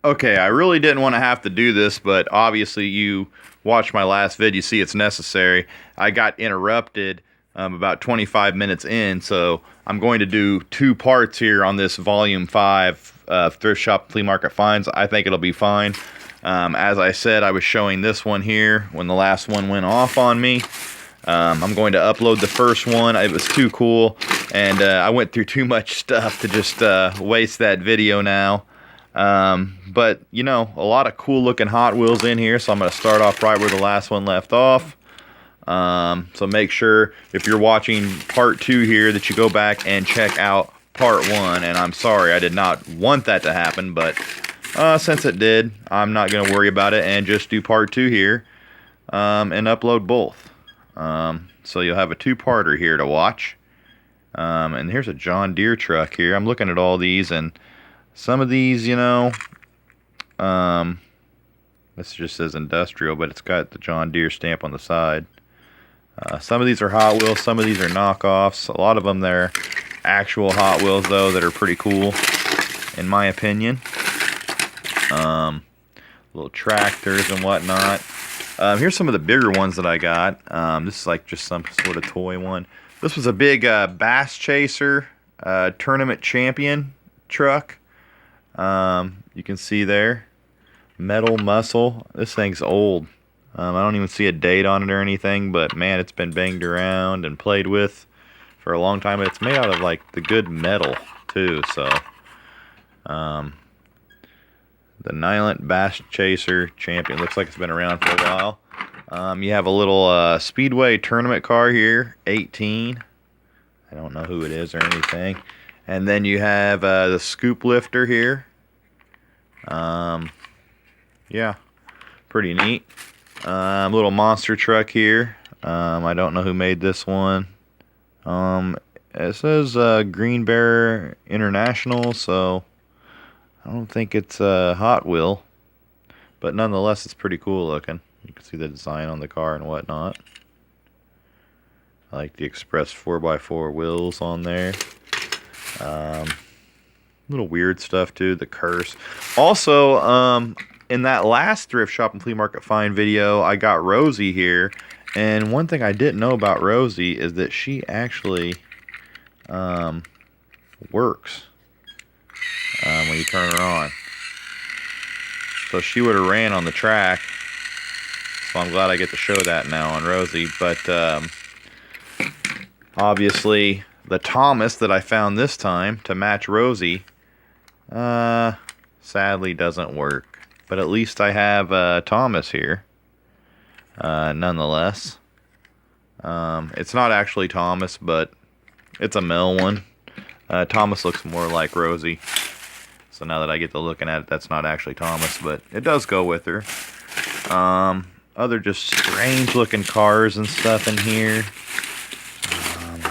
Okay, I really didn't want to have to do this, but obviously you watched my last vid, you see it's necessary. I got interrupted about 25 minutes in, so I'm going to do two parts here on this Volume 5 Thrift Shop Flea Market Finds. I think it'll be fine. As I said, I was showing this one here when the last one went off on me. I'm going to upload the first one. It was too cool, and I went through too much stuff to just waste that video now. But you know, a lot of cool looking Hot Wheels in here, so I'm going to start off right where the last one left off. So make sure if you're watching part 2 here that you go back and check out part 1. And I'm sorry, I did not want that to happen, but since it did, I'm not going to worry about it and just do part 2 here and upload both. So you'll have a two-parter here to watch. And here's a John Deere truck here. I'm looking at all these, and some of these, you know, this just says industrial, but it's got the John Deere stamp on the side. Some of these are Hot Wheels, some of these are knockoffs. A lot of them, they're actual Hot Wheels, though, that are pretty cool, in my opinion. Little tractors and whatnot. Here's some of the bigger ones that I got. This is like just some sort of toy one. This was a big Bass Chaser tournament champion truck. You can see there. Metal muscle. This thing's old. I don't even see a date on it or anything, but man, it's been banged around and played with for a long time. It's made out of like the good metal too, so the Nylon Bass Chaser Champion. Looks like it's been around for a while. You have a little Speedway tournament car here, 18. I don't know who it is or anything. And then you have the scoop lifter here. Yeah, pretty neat. Little monster truck here. I don't know who made this one. It says Green Bear International, so I don't think it's a Hot Wheel, but nonetheless, it's pretty cool looking. You can see the design on the car and whatnot. I like the Express 4x4 wheels on there. Little weird stuff too, the curse. Also, in that last Thrift Shop and Flea Market Find video, I got Rosie here. And one thing I didn't know about Rosie is that she actually works when you turn her on. So she would have ran on the track. So I'm glad I get to show that now on Rosie. But obviously the Thomas that I found this time to match Rosie sadly doesn't work. But at least I have Thomas here nonetheless. It's not actually Thomas, but it's a male one. Thomas looks more like Rosie. So now that I get to looking at it, that's not actually Thomas, but it does go with her. Other just strange looking cars and stuff in here.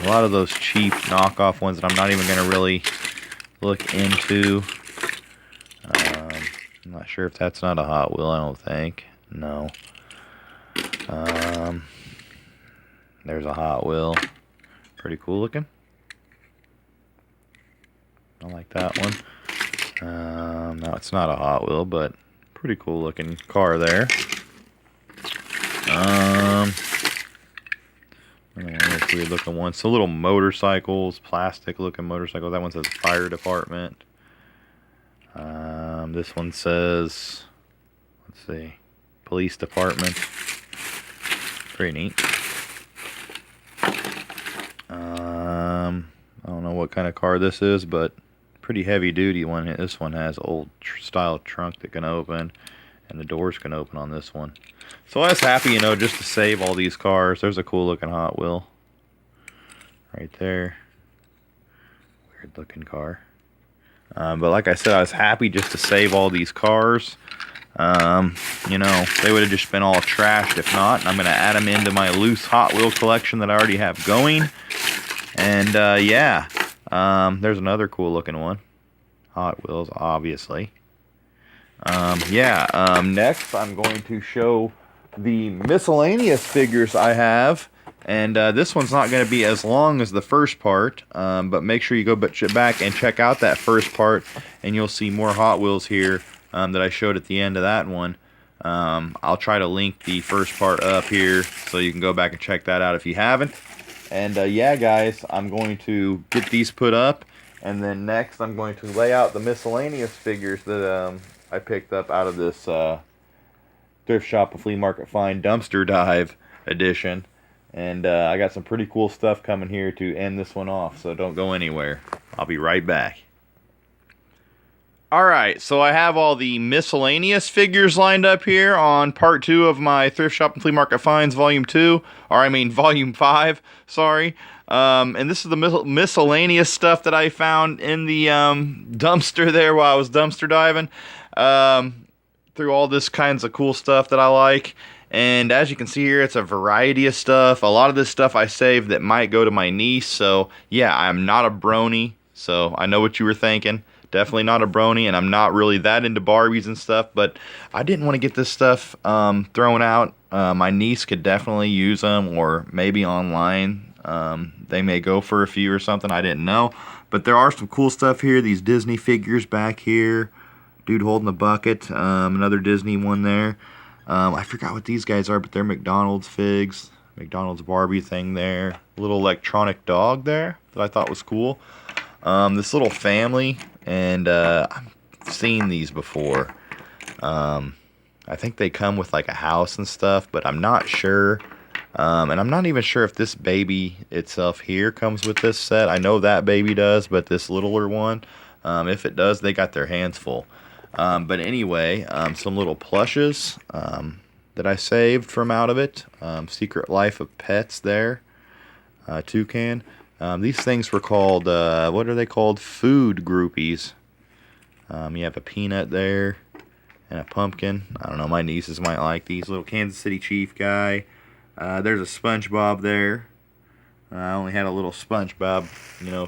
A lot of those cheap knockoff ones that I'm not even going to really look into. I'm not sure if that's not a Hot Wheel, I don't think. No. There's a Hot Wheel. Pretty cool looking. I like that one. No, it's not a Hot Wheel, but pretty cool looking car there. Weird looking one. So little motorcycles, plastic looking motorcycles. That one says fire department. This one says, let's see, police department. Pretty neat. I don't know what kind of car this is, but pretty heavy duty one. This one has old style trunk that can open, and the doors can open on this one. So I was happy, you know, just to save all these cars. There's a cool looking Hot Wheel right there. Weird looking car. But like I said, I was happy just to save all these cars. You know, they would have just been all trashed if not. And I'm going to add them into my loose Hot Wheel collection that I already have going. And yeah, there's another cool looking one. Hot Wheels, obviously. Next I'm going to show the miscellaneous figures I have. And this one's not going to be as long as the first part, but make sure you go back and check out that first part, and you'll see more Hot Wheels here that I showed at the end of that one. I'll try to link the first part up here so you can go back and check that out if you haven't. And yeah, guys, I'm going to get these put up, and then next I'm going to lay out the miscellaneous figures that I picked up out of this Thrift Shop and Flea Market Find Dumpster Dive edition. And I got some pretty cool stuff coming here to end this one off, so don't go anywhere. I'll be right back. Alright, so I have all the miscellaneous figures lined up here on part 2 of my Thrift Shop and Flea Market Finds Volume 2. Or I mean Volume 5, sorry. And this is the miscellaneous stuff that I found in the dumpster there while I was dumpster diving. Through all this kinds of cool stuff that I like. And as you can see here, it's a variety of stuff. A lot of this stuff I saved that might go to my niece. So yeah, I'm not a brony. So I know what you were thinking. Definitely not a brony, and I'm not really that into Barbies and stuff, but I didn't want to get this stuff thrown out. My niece could definitely use them, or maybe online. They may go for a few or something. I didn't know. But there are some cool stuff here. These Disney figures back here. Dude holding the bucket. Another Disney one there. I forgot what these guys are, but they're McDonald's figs. McDonald's Barbie thing there. Little electronic dog there that I thought was cool. This little family, and I've seen these before. I think they come with like a house and stuff, but I'm not sure. And I'm not even sure if this baby itself here comes with this set. I know that baby does, but this littler one, if it does, they got their hands full. But anyway, some little plushes that I saved from out of it. Secret Life of Pets there. Toucan. These things were called, what are they called? Food groupies. You have a peanut there and a pumpkin. I don't know, my nieces might like these. Little Kansas City Chief guy. There's a SpongeBob there. I only had a little SpongeBob,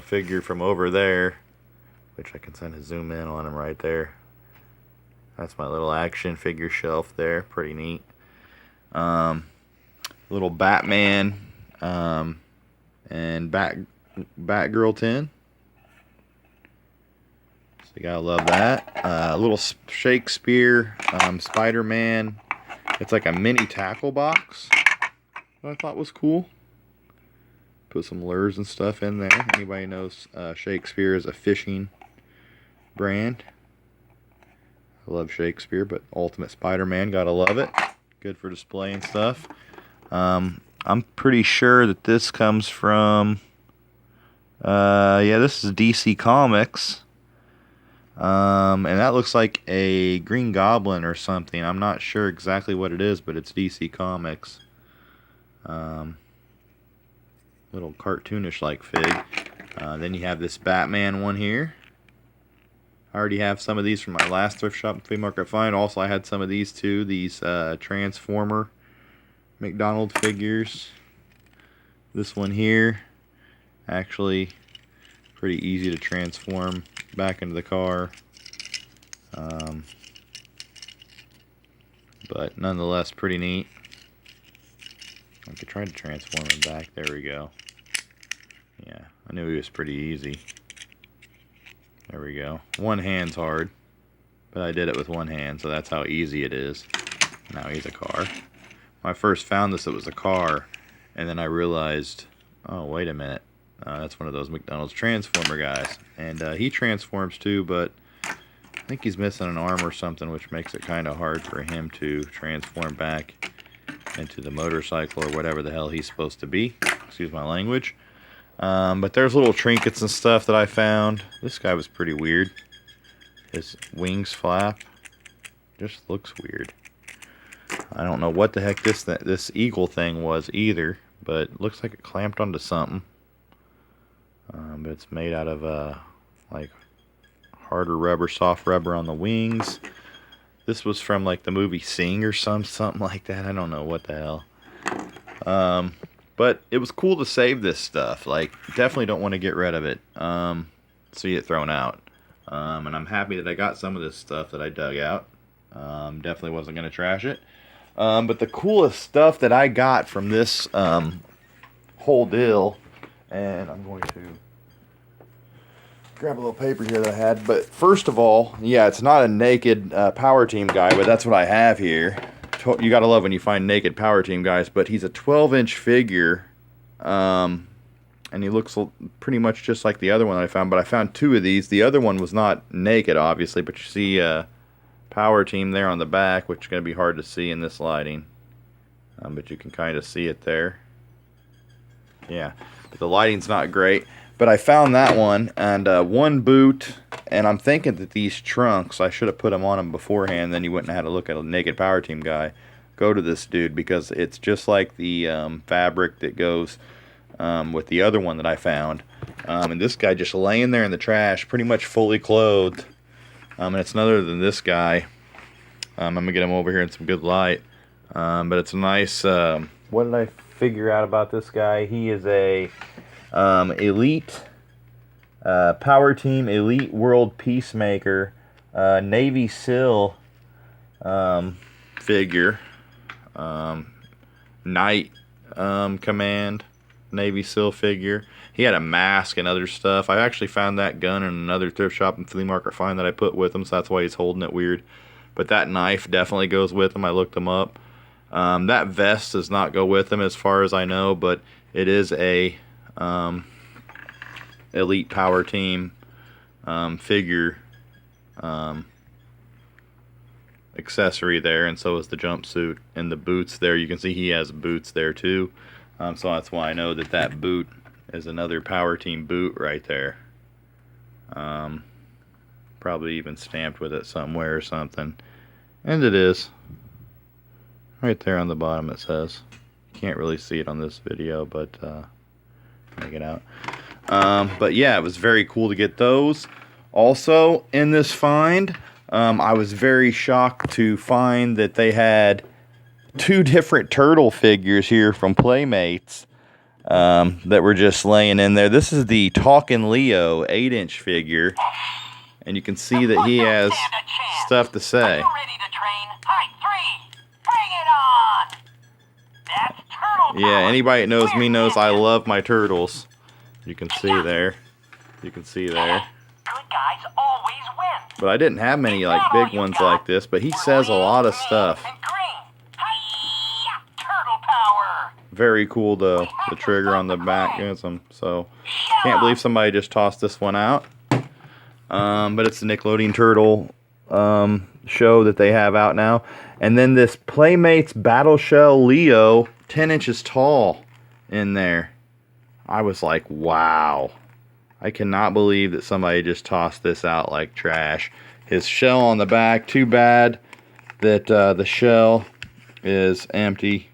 figure from over there, which I can kind of zoom in on him right there. That's my little action figure shelf there. Pretty neat. Little Batman and Batgirl tin. So you gotta love that. Little Shakespeare Spider-Man. It's like a mini tackle box that I thought was cool. Put some lures and stuff in there. Anybody knows Shakespeare is a fishing brand. I love Shakespeare, but Ultimate Spider-Man, gotta love it. Good for display and stuff. I'm pretty sure that this comes from, yeah, this is DC Comics. And that looks like a Green Goblin or something. I'm not sure exactly what it is, but it's DC Comics. Little cartoonish like fig. Then you have this Batman one here. I already have some of these from my last Thrift Shop and Flea Market Find. Also, I had some of these too. These Transformer McDonald figures. This one here, actually pretty easy to transform back into the car. But nonetheless, pretty neat. I could try to transform him back. There we go. Yeah, I knew he was pretty easy. There we go. One hand's hard, but I did it with one hand, so that's how easy it is. Now he's a car. When I first found this, it was a car, and then I realized, oh, wait a minute. That's one of those McDonald's Transformer guys. And he transforms too, but I think he's missing an arm or something, which makes it kind of hard for him to transform back into the motorcycle or whatever the hell he's supposed to be. Excuse my language. But there's little trinkets and stuff that I found. This guy was pretty weird. His wings flap. Just looks weird. I don't know what the heck this eagle thing was either, but it looks like it clamped onto something. But it's made out of like harder rubber, soft rubber on the wings. This was from like the movie Sing or something like that. I don't know what the hell. But it was cool to save this stuff. Like, definitely don't want to get rid of it. See it thrown out. And I'm happy that I got some of this stuff that I dug out. Definitely wasn't going to trash it. But the coolest stuff that I got from this whole deal, and I'm going to grab a little paper here that I had. But first of all, yeah, it's not a naked Power Team guy, but that's what I have here. You gotta love when you find naked Power Team guys. But he's a 12-inch figure, and he looks pretty much just like the other one that I found. But I found two of these. The other one was not naked, obviously, but you see Power Team there on the back, which is gonna be hard to see in this lighting. But you can kind of see it there. Yeah, but the lighting's not great. But I found that one, and one boot, and I'm thinking that these trunks, I should have put them on them beforehand, then you wouldn't have had to look at a naked Power Team guy. Go to this dude, because it's just like the fabric that goes with the other one that I found. And this guy just laying there in the trash, pretty much fully clothed. And it's none other than this guy. I'm going to get him over here in some good light. But it's a nice, what did I figure out about this guy? He is a elite, Power Team Elite World Peacemaker, Navy SEAL figure, Night Command Navy SEAL figure. He had a mask and other stuff. I actually found that gun in another thrift shop and flea market find that I put with him, so that's why he's holding it weird. But that knife definitely goes with him. I looked him up. That vest does not go with him as far as I know, but it is a Elite Power Team figure accessory there, and so is the jumpsuit and the boots there. You can see he has boots there too, so that's why I know that that boot is another Power Team boot right there. Probably even stamped with it somewhere or something, and it is right there on the bottom. It says, you can't really see it on this video, but make it out. But yeah, it was very cool to get those. Also in this find, I was very shocked to find that they had two different turtle figures here from Playmates that were just laying in there. This is the Talkin' Leo 8-inch figure, and you can see that he has stuff to say. Yeah, anybody that knows me knows I love my turtles. You can see there. You can see there. But I didn't have many like big ones like this, but he says a lot of stuff. Very cool though, the trigger on the back. So can't believe somebody just tossed this one out. But it's the Nickelodeon Turtle show that they have out now. And then this Playmates Battle Shell Leo, 10 inches tall in there. I was like, wow. I cannot believe that somebody just tossed this out like trash. His shell on the back, too bad that the shell is empty.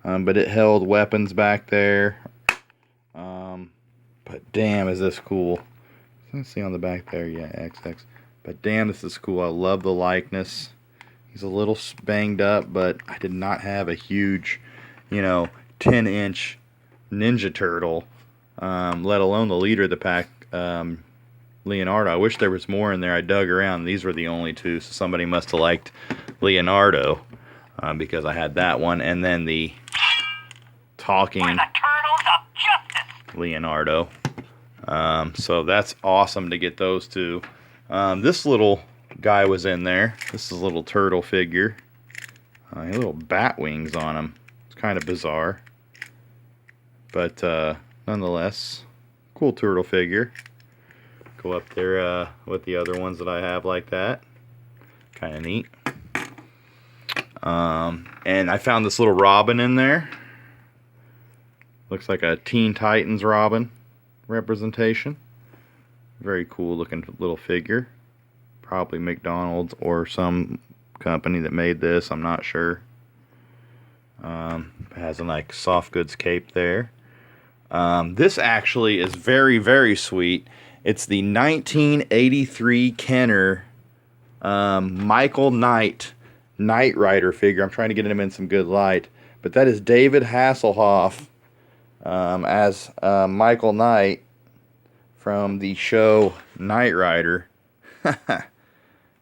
But it held weapons back there. But damn, is this cool. Let's see on the back there, yeah, XX. But damn, this is cool. I love the likeness. He's a little banged up, but I did not have a huge, 10-inch Ninja Turtle, let alone the leader of the pack, Leonardo. I wish there was more in there. I dug around. These were the only two, so somebody must have liked Leonardo, because I had that one, and then the talking Leonardo. So that's awesome to get those two. This little guy was in there. This is a little turtle figure. Little bat wings on him. It's kind of bizarre. But nonetheless, cool turtle figure. Go up there with the other ones that I have like that. Kind of neat. And I found this little Robin in there. Looks like a Teen Titans Robin representation. Very cool looking little figure. Probably McDonald's or some company that made this. I'm not sure. It has a like soft goods cape there. This actually is very, very sweet. It's the 1983 Kenner Michael Knight Rider figure. I'm trying to get him in some good light. But that is David Hasselhoff as Michael Knight from the show Knight Rider.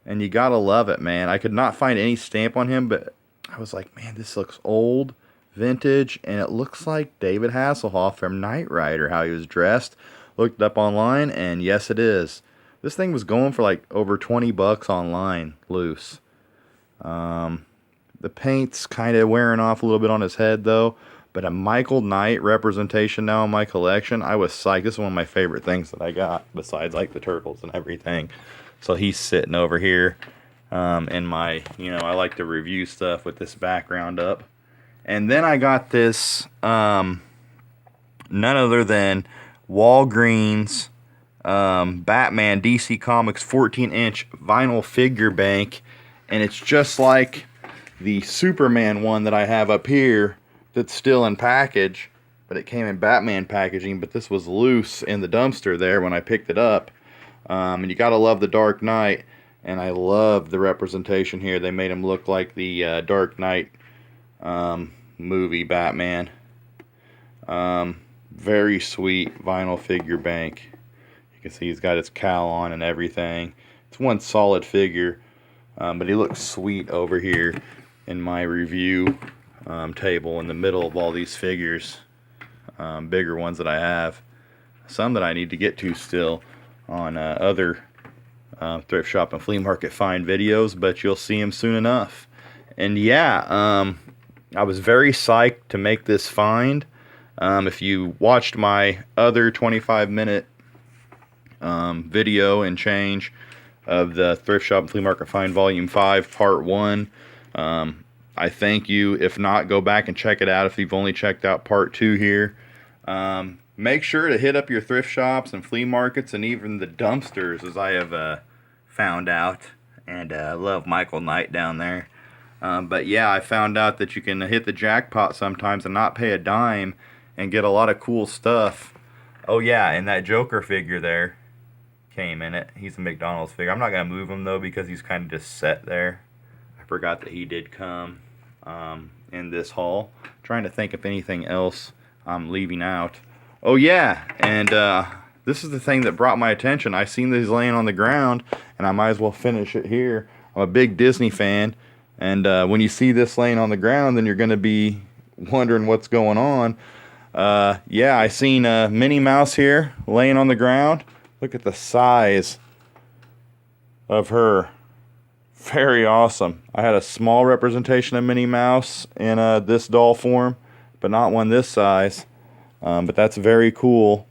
And you gotta love it, man. I could not find any stamp on him, but I was like, man, this looks old, vintage, and it looks like David Hasselhoff from Knight Rider, how he was dressed. Looked it up online, and yes, it is. This thing was going for like over 20 bucks online, loose. The paint's kind of wearing off a little bit on his head, though. But a Michael Knight representation now in my collection, I was psyched. This is one of my favorite things that I got, besides like the turtles and everything. So he's sitting over here in my, I like to review stuff with this background up. And then I got this, none other than Walgreens Batman DC Comics 14-inch vinyl figure bank. And it's just like the Superman one that I have up here that's still in package, but it came in Batman packaging, but this was loose in the dumpster there when I picked it up. And you gotta love the Dark Knight, and I love the representation here. They made him look like the Dark Knight movie Batman. Very sweet vinyl figure bank. You can see he's got his cowl on and everything. It's one solid figure, but he looks sweet over here in my review table in the middle of all these figures, bigger ones that I have, some that I need to get to still on other thrift shop and flea market find videos, but you'll see them soon enough. And yeah, I was very psyched to make this find. If you watched my other 25-minute video and change of the Thrift Shop and Flea Market Find Volume 5 Part 1, I thank you. If not, go back and check it out if you've only checked out Part 2 here. Make sure to hit up your thrift shops and flea markets and even the dumpsters, as I have found out. And I love Michael Knight down there. But yeah, I found out that you can hit the jackpot sometimes and not pay a dime and get a lot of cool stuff. Oh yeah, and that Joker figure there came in it. He's a McDonald's figure. I'm not going to move him though because he's kind of just set there. I forgot that he did come in this haul. Trying to think if anything else I'm leaving out. Oh yeah, and this is the thing that brought my attention. I seen these laying on the ground, and I might as well finish it here. I'm a big Disney fan, and when you see this laying on the ground, then you're going to be wondering what's going on. Yeah, I seen Minnie Mouse here laying on the ground. Look at the size of her. Very awesome. I had a small representation of Minnie Mouse in this doll form, but not one this size. But that's very cool.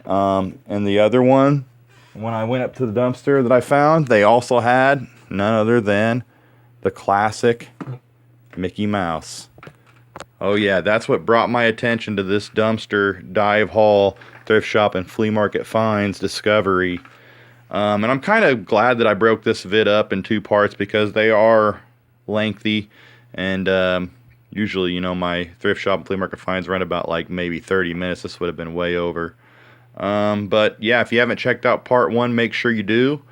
And the other one, when I went up to the dumpster that I found, they also had none other than the classic Mickey Mouse. Oh yeah, that's what brought my attention to this dumpster dive haul, thrift shop and flea market finds discovery. And I'm kind of glad that I broke this vid up in two parts because they are lengthy, and usually, my thrift shop and flea market finds run about like maybe 30 minutes. This would have been way over. But yeah, if you haven't checked out part 1, make sure you do.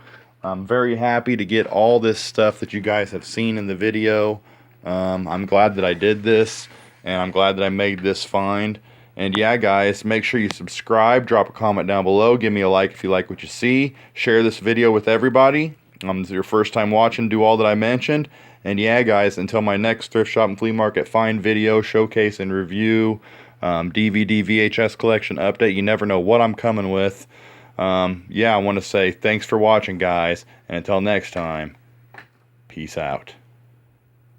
I'm very happy to get all this stuff that you guys have seen in the video. I'm glad that I did this, and I'm glad that I made this find. And yeah, guys, make sure you subscribe, drop a comment down below, give me a like if you like what you see, share this video with everybody. If it's your first time watching, do all that I mentioned. And yeah, guys, until my next thrift shop and flea market find video, showcase and review, DVD, VHS collection update, you never know what I'm coming with. Yeah, I want to say thanks for watching, guys, and until next time, peace out.